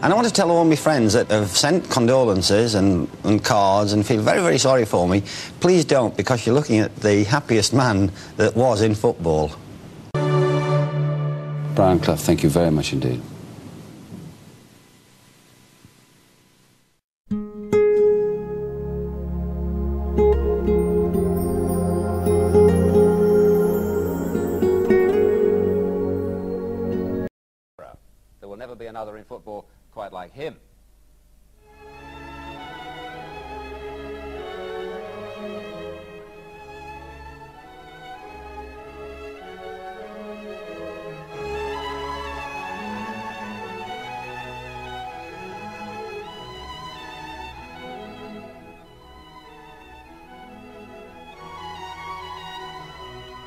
And I want to tell all my friends that have sent condolences and cards and feel very, very sorry for me, please don't, because you're looking at the happiest man that was in football. Brian Clough, thank you very much indeed. There will never be another in football quite like him.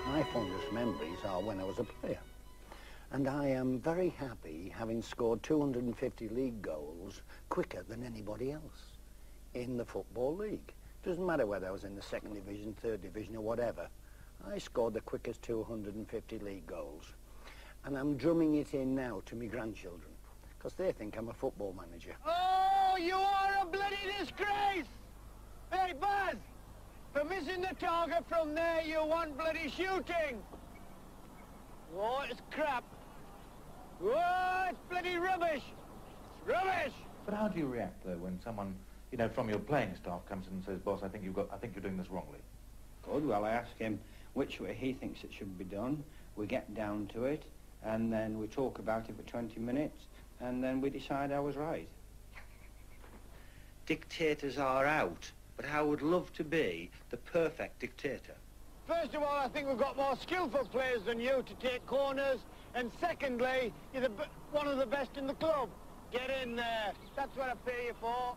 My fondest memories are when I was a player. And I am very happy having scored 250 league goals quicker than anybody else in the Football League. Doesn't matter whether I was in the 2nd division, 3rd division or whatever. I scored the quickest 250 league goals. And I'm drumming it in now to my grandchildren, because they think I'm a football manager. Oh, you are a bloody disgrace! Hey, Buzz! For missing the target from there, you want bloody shooting! Oh, it's crap. Oh, it's bloody rubbish. It's rubbish. But how do you react though when someone, you know, from your playing staff comes in and says, "Boss, I think you're doing this wrongly"? Good. Well, I ask him which way he thinks it should be done. We get down to it, and then we talk about it for 20 minutes, and then we decide I was right. Dictators are out, but I would love to be the perfect dictator. First of all, I think we've got more skillful players than you to take corners. And secondly, you're one of the best in the club. Get in there. That's what I pay you for.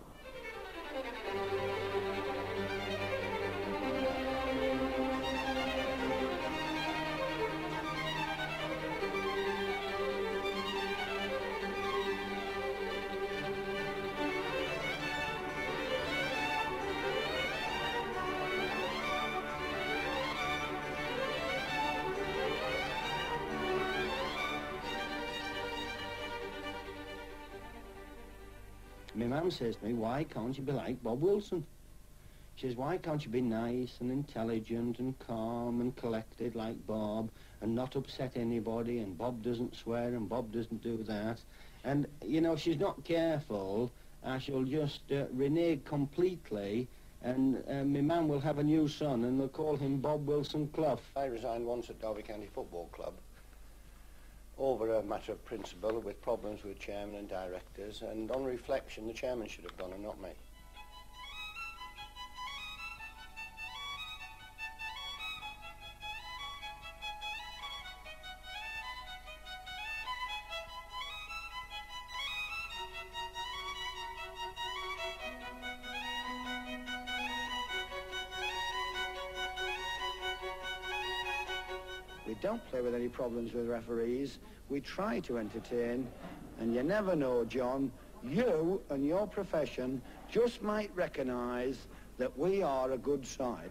My mum says to me, why can't you be like Bob Wilson? She says, why can't you be nice and intelligent and calm and collected like Bob and not upset anybody, and Bob doesn't swear and Bob doesn't do that? And, you know, she's not careful, I shall just renege completely, and my man will have a new son and they'll call him Bob Wilson Clough. I resigned once at Derby County Football Club over a matter of principle, with problems with chairman and directors, and on reflection the chairman should have gone and not me. We don't play with any problems with referees. We try to entertain, and you never know, John, you and your profession just might recognise that we are a good side.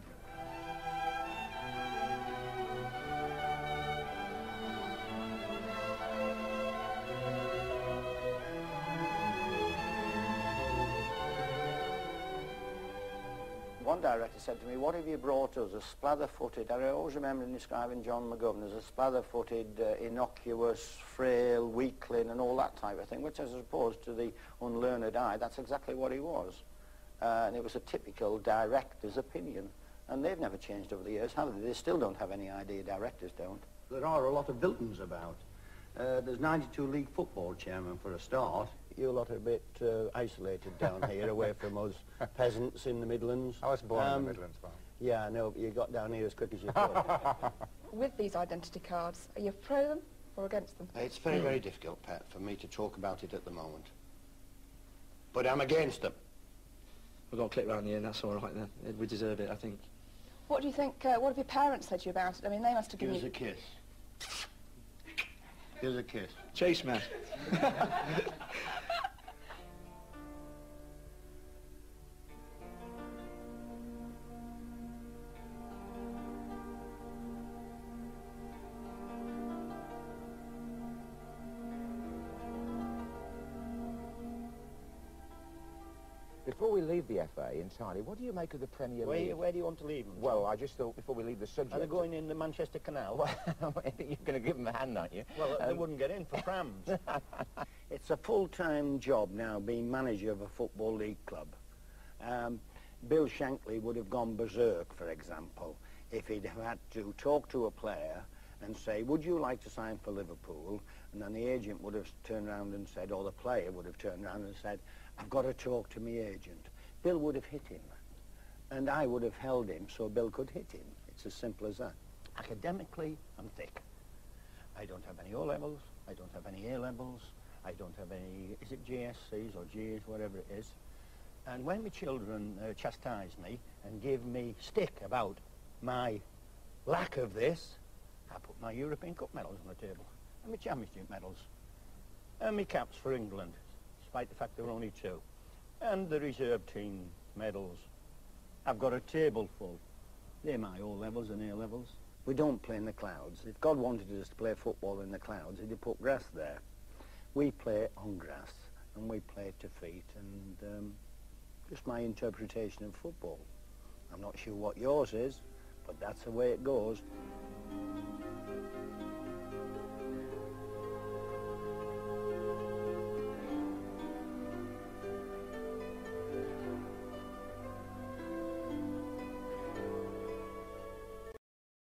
One director said to me, what have you brought us? A splather-footed, I always remember describing John McGovern as a splather-footed, innocuous, frail, weakling and all that type of thing, which as opposed to the unlearned eye, that's exactly what he was. And it was a typical director's opinion. And they've never changed over the years, have they? They still don't have any idea, directors don't. There are a lot of Viltons about. There's 92 league football chairmen for a start. You lot are a bit isolated down here, away from us peasants in the Midlands. I was born in the Midlands, Bob. Yeah, I know, but you got down here as quick as you could. With these identity cards, are you pro them or against them? It's very, very difficult, Pat, for me to talk about it at the moment. But I'm against them. We've got a clip round the end, that's all right then. We deserve it, I think. What do you think, what have your parents said to you about it? I mean, they must have given you... Give us a kiss. Here's a kiss. Chase man. Before we leave the FA entirely, what do you make of the Premier League? Where do you want to leave them? Well, I just thought before we leave the subject... Are they going in the Manchester Canal? Well, I think you're going to give them a hand, aren't you? Well, they wouldn't get in for prams. It's a full-time job now being manager of a Football League club. Bill Shankly would have gone berserk, for example, if he'd have had to talk to a player and say, would you like to sign for Liverpool? And then the agent would have turned around and said, or the player would have turned around and said, I've got to talk to my agent. Bill would have hit him, and I would have held him so Bill could hit him. It's as simple as that. Academically, I'm thick. I don't have any O-levels, I don't have any A-levels, I don't have any, is it GSCs or Gs, whatever it is. And when my children chastise me and give me stick about my lack of this, I put my European Cup medals on the table, and my Championship medals, and my caps for England, despite the fact there were only 2, and the reserve team medals. I've got a table full. They're my O-levels and A-levels. We don't play in the clouds. If God wanted us to play football in the clouds, he'd have put grass there. We play on grass, and we play to feet, and just my interpretation of football. I'm not sure what yours is, but that's the way it goes.